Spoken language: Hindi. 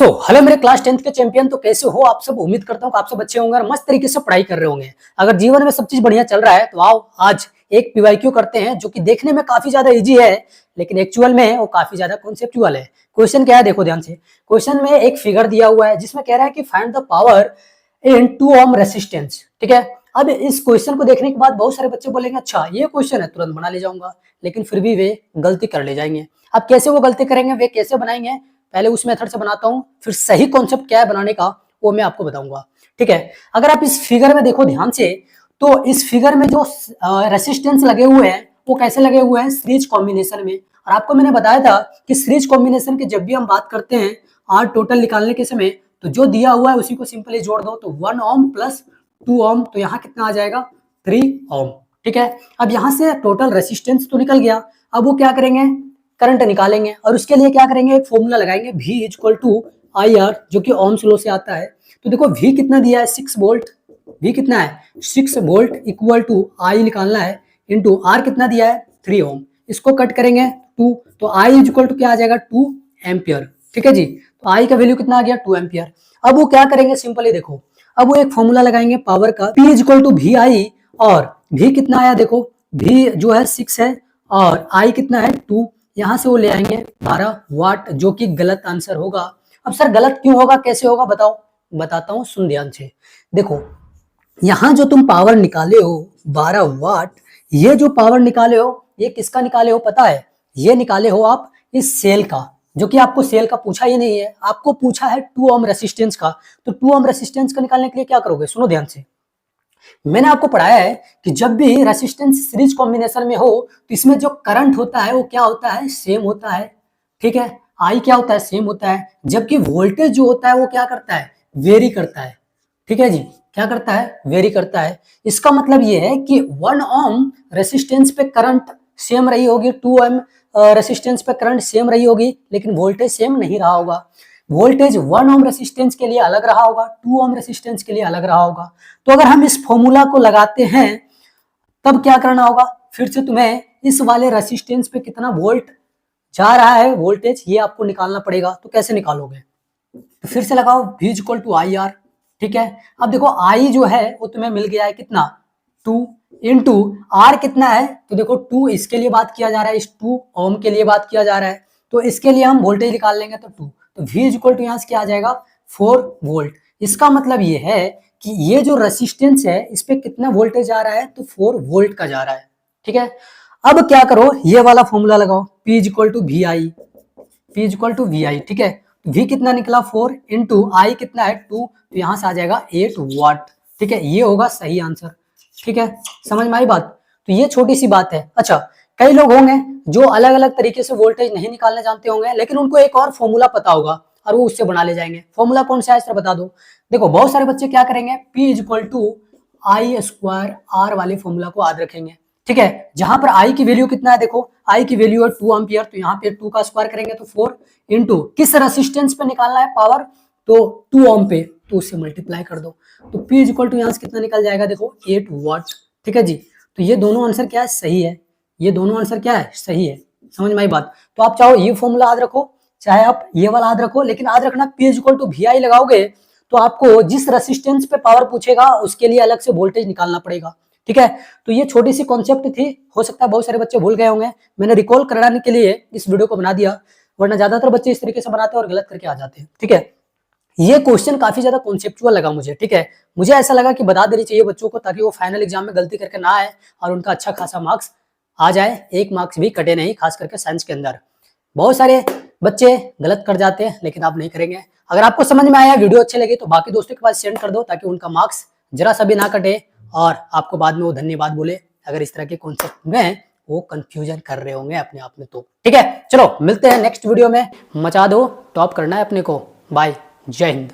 हेलो मेरे क्लास 10th के चैंपियन। तो कैसे हो आप सब? उम्मीद करता हूँ कि आप सब अच्छे होंगे और मस्त तरीके से पढ़ाई कर रहे होंगे। अगर जीवन में सब चीज बढ़िया चल रहा है तो आओ आज एक पीवाईक्यू करते हैं, जो कि देखने में काफी ज्यादा इजी है लेकिन एक्चुअल में वो काफी ज्यादा कॉन्सेप्चुअल है। क्वेश्चन क्या है देखो ध्यान से। क्वेश्चन में एक फिगर दिया हुआ है जिसमें कह रहा है कि find the power in 2 ohm resistance. ठीक है, अब इस क्वेश्चन को देखने के बाद बहुत सारे बच्चे बोलेंगे अच्छा ये क्वेश्चन है, तुरंत बना ले जाऊंगा, लेकिन फिर भी वे गलती कर ले जाएंगे। अब कैसे वो गलती करेंगे, वे कैसे बनाएंगे, पहले उस मेथड से बनाता हूं, फिर सही कॉन्सेप्ट क्या है बनाने का वो मैं आपको बताऊंगा। ठीक है, अगर आप इस फिगर में देखो ध्यान से, तो इस फिगर में जो रेसिस्टेंस लगे हुए हैं वो कैसे लगे हुए हैं, सीरीज कॉम्बिनेशन में। और आपको मैंने बताया था कि सीरीज कॉम्बिनेशन की जब भी हम बात करते हैं आर टोटल निकालने के समय, तो जो दिया हुआ है उसी को सिंपली जोड़ दो, तो 1 ओम प्लस 2 ओम, तो यहाँ कितना आ जाएगा 3 ओम। ठीक है, अब यहाँ से टोटल रेसिस्टेंस तो निकल गया। अब वो क्या करेंगे, करंट निकालेंगे, और उसके लिए क्या करेंगे, एक फॉर्मूला लगाएंगे V equal to I R, जो कि ओम्स लॉ से आता है। तो देखो V कितना दिया है 6 वोल्ट, V कितना है 6 वोल्ट इक्वल टू I निकालना है इंटू R कितना दिया है 3 ओम। इसको कट करेंगे 2, तो I इक्वल टू क्या आ जाएगा 2 एम्पियर। ठीक है जी, तो I का वैल्यू कितना आ गया 2 एम्पियर। अब वो क्या करेंगे, सिंपली देखो, अब वो एक फॉर्मूला लगाएंगे पावर का, P इक्वल टू वी आई, और V कितना आया देखो, V जो है 6 है और I कितना है 2, यहां से वो ले आएंगे 12 वाट, जो कि गलत आंसर होगा। अब सर गलत क्यों होगा, कैसे होगा बताओ, बताता हूं, सुन ध्यान से। देखो यहां जो तुम पावर निकाले हो 12 वाट, ये जो पावर निकाले हो ये किसका निकाले हो पता है, ये निकाले हो आप इस सेल का, जो कि आपको सेल का पूछा ही नहीं है, आपको पूछा है 2 ओम रेसिस्टेंस का। तो 2 ओम रेसिस्टेंस का निकालने के लिए क्या करोगे, सुनो ध्यान से। मैंने आपको पढ़ाया है कि जब भी रेसिस्टेंस सीरीज कॉम्बिनेशन में हो तो इसमें जो करंट होता है वो क्या होता है, सेम होता है। ठीक है, आई क्या होता है, सेम होता है, जबकि वोल्टेज जो होता है वो क्या करता है, वेरी करता है। ठीक है जी, क्या करता है, वेरी करता है। इसका मतलब ये है कि 1 ओम रेसिस्टेंस पे करंट सेम रही होगी, 2 ओम रेसिस्टेंस पे करंट सेम रही होगी, लेकिन वोल्टेज सेम नहीं रहा होगा। वोल्टेज 1 ओम रेसिस्टेंस के लिए अलग रहा होगा, 2 ओम रेसिस्टेंस के लिए अलग रहा होगा। तो अगर हम इस फॉर्मूला को लगाते हैं तब क्या करना होगा, फिर से तुम्हें इस वाले रेसिस्टेंस पे कितना वोल्ट जा रहा है वोल्टेज, ये आपको निकालना पड़ेगा। तो कैसे निकालोगे, तो फिर से लगाओ V equal to I R. ठीक है, अब देखो I जो है वो तुम्हें मिल गया है कितना 2 इंटू R कितना है, तो देखो 2 इसके लिए बात किया जा रहा है, इस 2 ओम के लिए बात किया जा रहा है, तो इसके लिए हम वोल्टेज निकाल लेंगे, तो 2, तो V इक्वल टू यहाँ से क्या आ जाएगा 4 वोल्ट। इसका मतलब ये है कि ये जो रेसिस्टेंस है इस पे कितना वोल्टेज आ रहा है, तो 4 वोल्ट का जा रहा है। ठीक है, अब क्या करो, ये वाला फॉर्मूला लगाओ, P equal to V I, P equal to V I. ठीक है, V कितना निकला 4 इंटू I कितना है 2, तो यहां से आ जाएगा 8 वाट। ठीक है, ये होगा सही आंसर। ठीक है, समझ में आई बात। तो ये छोटी सी बात है। अच्छा, कई लोग होंगे जो अलग अलग तरीके से वोल्टेज नहीं निकालने जानते होंगे, लेकिन उनको एक और फॉर्मूला पता होगा और वो उससे बना ले जाएंगे। फॉर्मूला कौन सा है सर बता दो। देखो बहुत सारे बच्चे क्या करेंगे, P equal to I square R वाले फॉर्मूला को याद रखेंगे। ठीक है, जहां पर I की वैल्यू कितना है, देखो I की वैल्यू है 2 एम्पियर, तो यहाँ पे 2 का स्क्वायर करेंगे तो 4 इंटू किस रेसिस्टेंस पे निकालना है पावर, तो 2 ओम पे, तो उससे मल्टीप्लाई कर दो, तो P इक्वल टू यहाँ से कितना निकल जाएगा, देखो 8 वाट। ठीक है जी, तो ये दोनों आंसर क्या है, सही है। ये दोनों आंसर क्या है, सही है। समझ में आई बात। तो आप चाहो ये फॉर्मूला याद रखो, चाहे आप ये वाला याद रखो, लेकिन याद रखना P इक्वल टू वी आई लगाओगे तो आपको जिस रेसिस्टेंस पे पावर पूछेगा उसके लिए अलग से वोल्टेज निकालना पड़ेगा। ठीक है, तो ये छोटी सी कॉन्सेप्ट थी, हो सकता है बहुत सारे बच्चे भूल गए होंगे, मैंने रिकॉल कराने के लिए इस वीडियो को बना दिया, वरना ज्यादातर बच्चे इस तरीके से बनाते हैं और गलत करके आ जाते हैं। ठीक है, ये क्वेश्चन काफी ज्यादा कॉन्सेप्चुअल लगा मुझे। ठीक है, मुझे ऐसा लगा कि बता देनी चाहिए बच्चों को, ताकि वो फाइनल एग्जाम में गलती करके ना आए और उनका अच्छा खासा मार्क्स आ जाए, 1 मार्क्स भी कटे नहीं, खास करके साइंस के अंदर। बहुत सारे बच्चे गलत कर जाते हैं लेकिन आप नहीं करेंगे। अगर आपको समझ में आया, वीडियो अच्छी लगी, तो बाकी दोस्तों के पास सेंड कर दो, ताकि उनका मार्क्स जरा सा भी ना कटे और आपको बाद में वो धन्यवाद बोले, अगर इस तरह के कॉन्सेप्ट में वो कंफ्यूजन कर रहे होंगे अपने आप में तो। ठीक है, चलो मिलते हैं नेक्स्ट वीडियो में, मचा दो, टॉप करना है अपने को। बाय, जय हिंद।